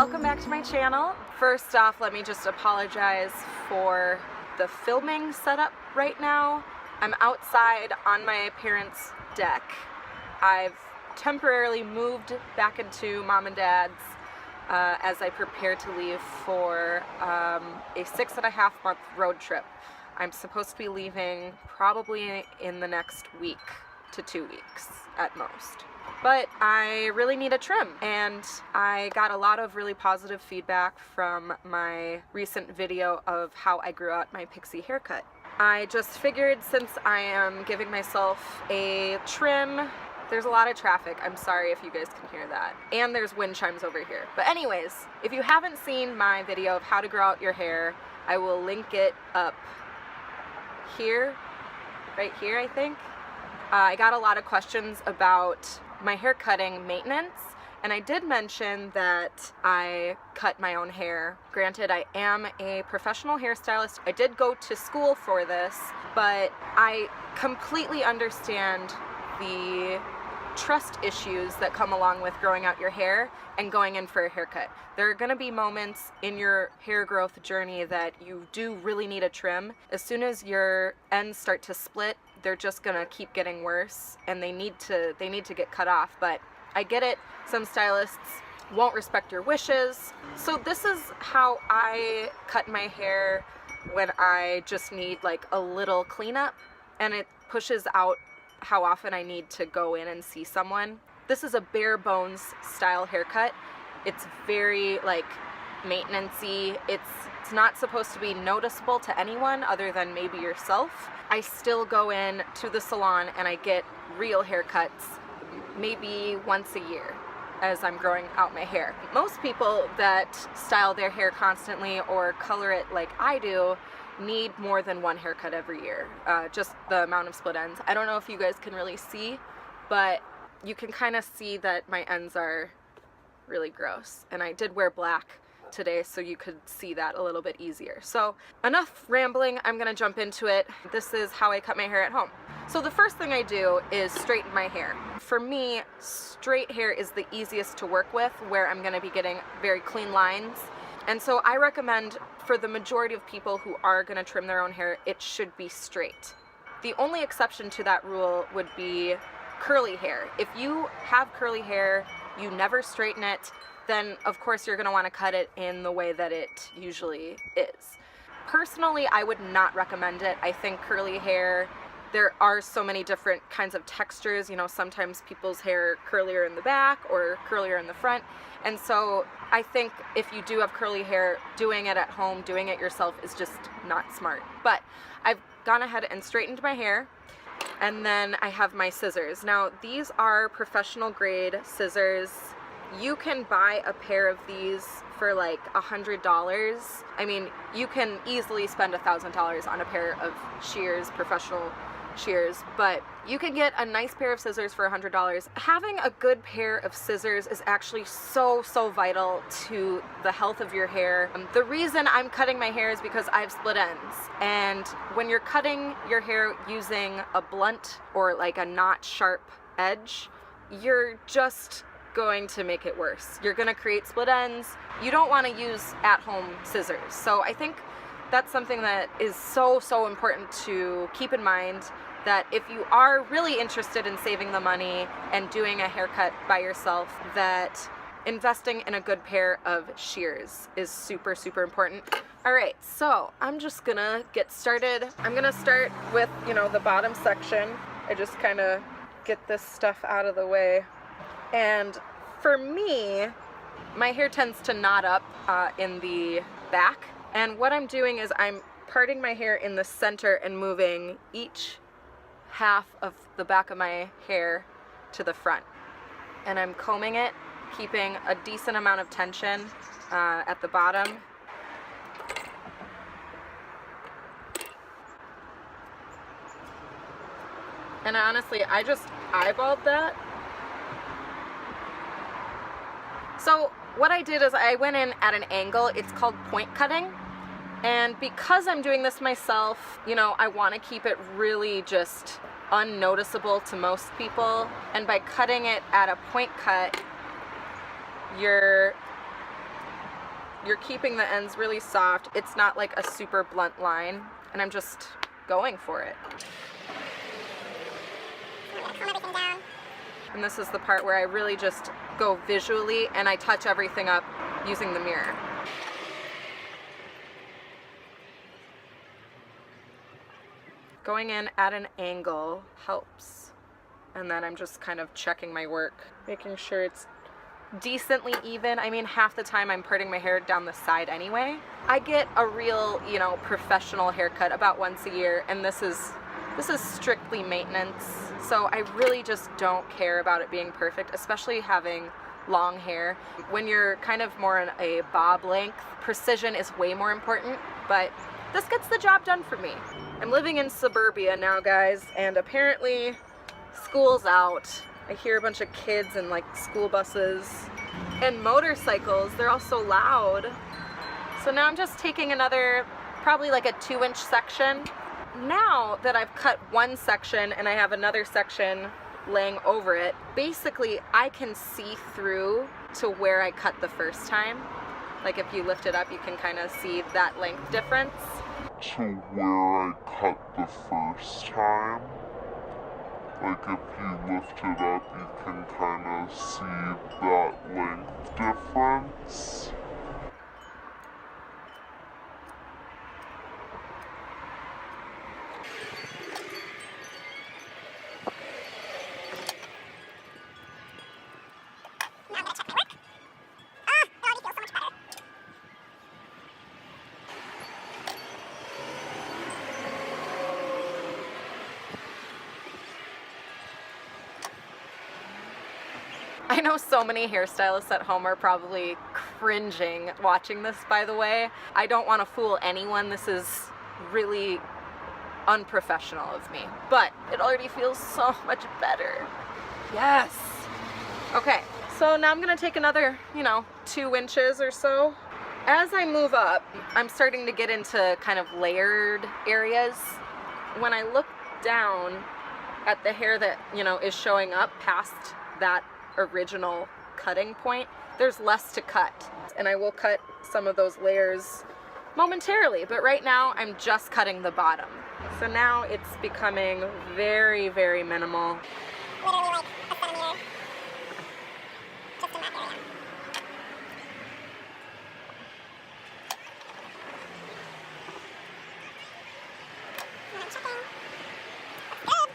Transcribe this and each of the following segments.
welcome back to my channel. First off, let me just apologize for the filming setup right now. I'm outside on my parents' deck. I've temporarily moved back into mom and dad's as I prepare to leave for a 6.5-month road trip. I'm supposed to be leaving probably in the next week to 2 weeks at most. But I really need a trim, and I got a lot of really positive feedback from my recent video of how I grew out my pixie haircut. I just figured, since I am giving myself a trim, there's a lot of traffic. I'm sorry if you guys can hear that. And there's wind chimes over here. But anyways, if you haven't seen my video of how to grow out your hair, I will link it up here, right here, I think. I got a lot of questions about my hair cutting maintenance, and I did mention that I cut my own hair. Granted, I am a professional hairstylist. I did go to school for this, but I completely understand the trust issues that come along with growing out your hair and going in for a haircut. There are going to be moments in your hair growth journey that you do really need a trim. As soon as your ends start to split, they're just gonna keep getting worse, and they need to get cut off. But I get it, some stylists won't respect your wishes. So this is how I cut my hair when I just need like a little cleanup, and it pushes out how often I need to go in and see someone. This is a bare bones style haircut. It's very like maintenance-y. It's not supposed to be noticeable to anyone other than maybe yourself. I still go in to the salon and I get real haircuts maybe once a year as I'm growing out my hair. Most people that style their hair constantly or color it like I do need more than one haircut every year. Just the amount of split ends. I don't know if you guys can really see, but you can kind of see that my ends are really gross. And I did wear black today, so you could see that a little bit easier. So enough rambling, I'm gonna jump into it. This is how I cut my hair at home. So the first thing I do is straighten my hair. For me, straight hair is the easiest to work with, where I'm gonna be getting very clean lines. And so I recommend, for the majority of people who are gonna trim their own hair, it should be straight. The only exception to that rule would be curly hair. If you have curly hair, you never straighten it, then of course you're going to want to cut it in the way that it usually is. Personally, I would not recommend it. I think curly hair, there are so many different kinds of textures. You know, sometimes people's hair are curlier in the back or curlier in the front. And so I think if you do have curly hair, doing it at home, doing it yourself is just not smart. But I've gone ahead and straightened my hair. And then I have my scissors. Now, these are professional grade scissors. You can buy a pair of these for like $100. I mean, you can easily spend $1,000 on a pair of shears, professional shears, but you can get a nice pair of scissors for $100. Having a good pair of scissors is actually so vital to the health of your hair. The reason I'm cutting my hair is because I have split ends, and when you're cutting your hair using a blunt or like a not sharp edge, you're just going to make it worse. You're going to create split ends. You don't want to use at-home scissors. So I think that's something that is so important to keep in mind, that if you are really interested in saving the money and doing a haircut by yourself, that investing in a good pair of shears is super important. Alright, so I'm just gonna get started. I'm gonna start with, you know, the bottom section. I just kind of get this stuff out of the way. And for me, my hair tends to knot up in the back. And what I'm doing is I'm parting my hair in the center and moving each half of the back of my hair to the front. And I'm combing it, keeping a decent amount of tension at the bottom. And honestly, I just eyeballed that. So what I did is I went in at an angle. It's called point cutting. And because I'm doing this myself, you know, I want to keep it really just unnoticeable to most people. And by cutting it at a point cut, you're you're keeping the ends really soft. It's not like a super blunt line, and I'm just going for it. And this is the part where I really just go visually and I touch everything up using the mirror. Going in at an angle helps. And then I'm just kind of checking my work, making sure it's decently even. I mean, half the time I'm parting my hair down the side anyway. I get a real, you know, professional haircut about once a year, and this is strictly maintenance. So I really just don't care about it being perfect, especially having long hair. When you're kind of more in a bob length, precision is way more important, but this gets the job done for me. I'm living in suburbia now, guys, and apparently school's out. I hear a bunch of kids and like school buses and motorcycles. They're all so loud. So now I'm just taking another, probably like a 2-inch section. Now that I've cut one section and I have another section laying over it, basically I can see through to where I cut the first time. Like if you lift it up, you can kind of see that length difference. To where I cut the first time. Like if you lift it up, you can kind of see that length difference. I know so many hairstylists at home are probably cringing watching this, by the way. I don't want to fool anyone. This is really unprofessional of me, but it already feels so much better. Yes. Okay, so now I'm gonna take another, 2 inches or so. As I move up, I'm starting to get into kind of layered areas. When I look down at the hair that, is showing up past that original cutting point, there's less to cut, and I will cut some of those layers momentarily, but right now I'm just cutting the bottom. So now it's becoming very, very minimal. Literally like a centimeter just in that area. And I'm checking. Good.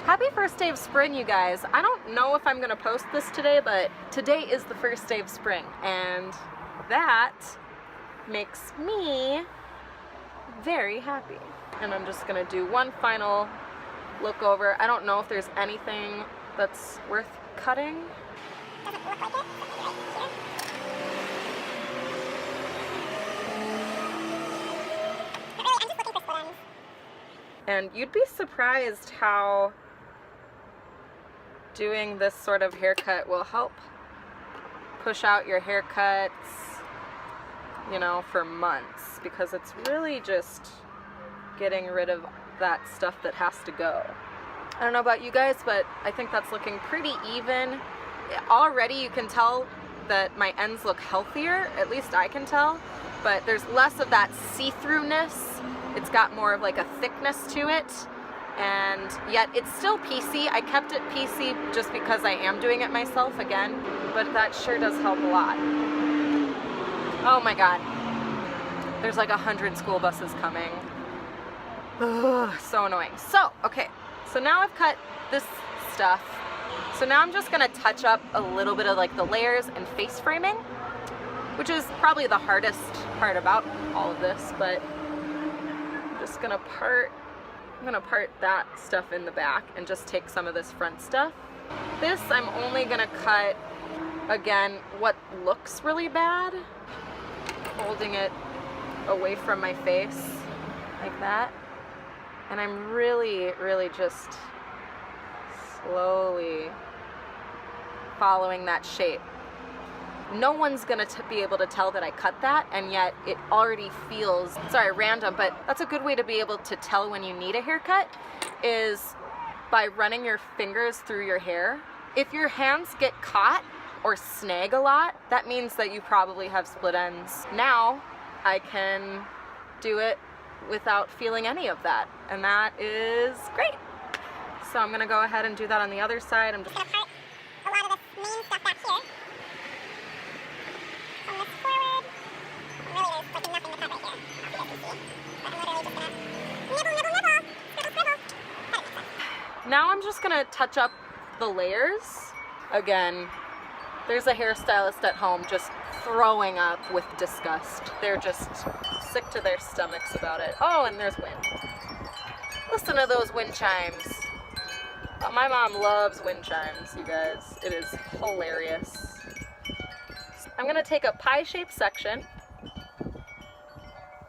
Happy first day of spring, you guys. I don't know if I'm gonna post this today, but today is the first day of spring, and that makes me very happy. And I'm just gonna do one final look over. I don't know if there's anything that's worth cutting. Doesn't look like it, but maybe right here. But really, I'm just looking for split ends. And you'd be surprised how doing this sort of haircut will help push out your haircuts, for months, because it's really just getting rid of that stuff that has to go. I don't know about you guys, but I think that's looking pretty even. Already you can tell that my ends look healthier, at least I can tell, but there's less of that see-throughness. It's got more of like a thickness to it, and yet it's still PC. I kept it PC just because I am doing it myself again, but that sure does help a lot. Oh my god. There's like 100 school buses coming. Ugh, so annoying. So, okay, so now I've cut this stuff. So now I'm just gonna touch up a little bit of like the layers and face framing, which is probably the hardest part about all of this, but I'm just gonna part that stuff in the back and just take some of this front stuff. This I'm only gonna cut, again, what looks really bad, holding it away from my face like that. And I'm really, really just slowly following that shape. No one's gonna be able to tell that I cut that, and yet it already feels, sorry, random, but that's a good way to be able to tell when you need a haircut, is by running your fingers through your hair. If your hands get caught or snag a lot, that means that you probably have split ends. Now I can do it without feeling any of that, and that is great. So I'm gonna go ahead and do that on the other side. I'm just gonna part a lot of this main stuff back here. From this forward. Really, there's like nothing to cut right here, as you guys can see. But I'm literally just gonna nibble. Now I'm just gonna touch up the layers. Again, there's a hairstylist at home just throwing up with disgust. They're just sick to their stomachs about it. Oh, and there's wind. Listen to those wind chimes. My mom loves wind chimes, you guys. It is hilarious. I'm gonna take a pie-shaped section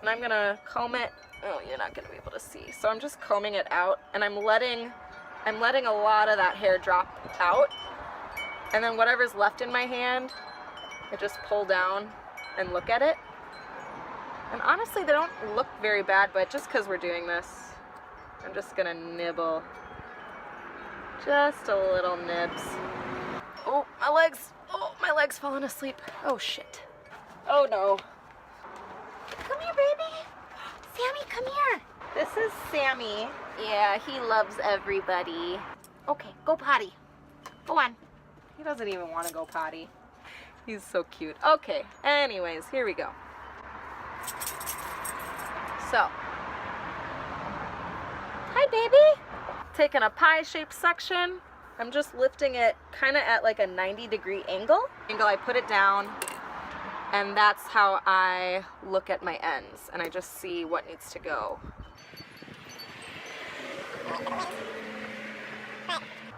and I'm gonna comb it. Oh, you're not gonna be able to see. So I'm just combing it out, and I'm letting a lot of that hair drop out. And then whatever's left in my hand, I just pull down and look at it. And honestly, they don't look very bad, but just because we're doing this, I'm just gonna nibble. Just a little nibs. Oh, my legs. Oh, my leg's falling asleep. Oh, shit. Oh, no. Come here, baby. Sammy, come here. This is Sammy. Yeah, he loves everybody. Okay, go potty. Go on. He doesn't even want to go potty. He's so cute. Okay, anyways, here we go. So, hi, baby. Taking a pie-shaped section. I'm just lifting it kind of at like a 90-degree angle. I put it down, and that's how I look at my ends, and I just see what needs to go.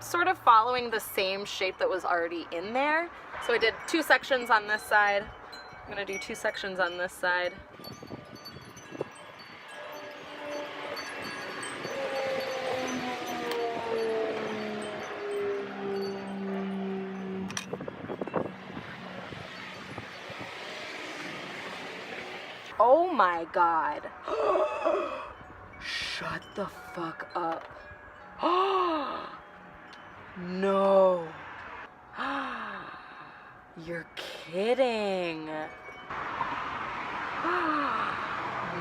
Sort of following the same shape that was already in there. So I did 2 sections on this side. I'm gonna do 2 sections on this side. Oh my God. Shut the fuck up. No. You're kidding.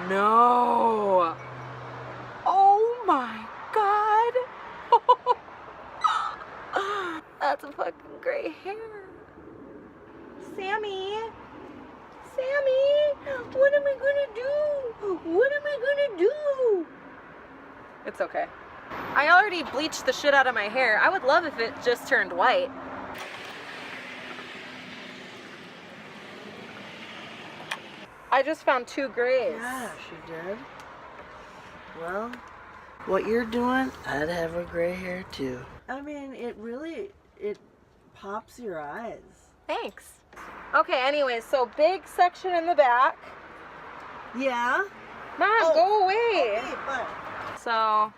No. Oh my God. That's a fucking gray hair. Sammy. Sammy, what am I gonna do? What am I gonna do? It's okay. I already bleached the shit out of my hair. I would love if it just turned white. I just found 2 grays. Yeah, she did. Well, what you're doing, I'd have a gray hair too. I mean, it pops your eyes. Thanks. Okay, anyways, so big section in the back. Yeah? Mom, go away. Okay, but... So...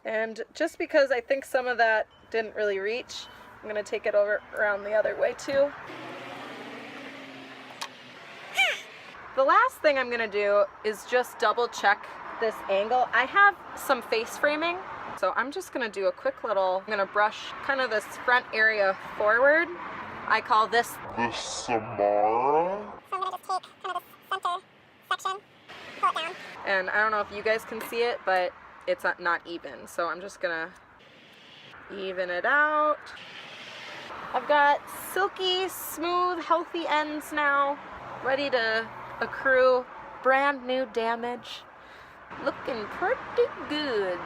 And just because I think some of that didn't really reach, I'm gonna take it over around the other way too. The last thing I'm gonna do is just double check this angle. I have some face framing, so I'm just gonna do a quick little, I'm gonna brush kind of this front area forward. I call this the Samara. So I'm gonna just take kind of the center section, pull it down. and I don't know if you guys can see it, but it's not even. So I'm just gonna even it out. I've got silky, smooth, healthy ends now, ready to accrue brand new damage. Looking pretty good.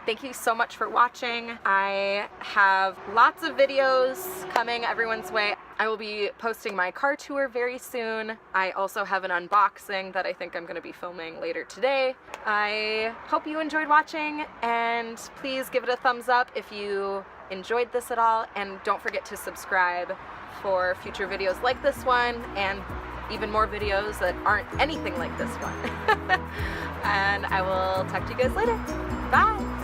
Thank you so much for watching. I have lots of videos coming everyone's way. I will be posting my car tour very soon. I also have an unboxing that I think I'm gonna be filming later today. I hope you enjoyed watching, and please give it a thumbs up if you enjoyed this at all, and don't forget to subscribe for future videos like this one and even more videos that aren't anything like this one. And I will talk to you guys later. Bye!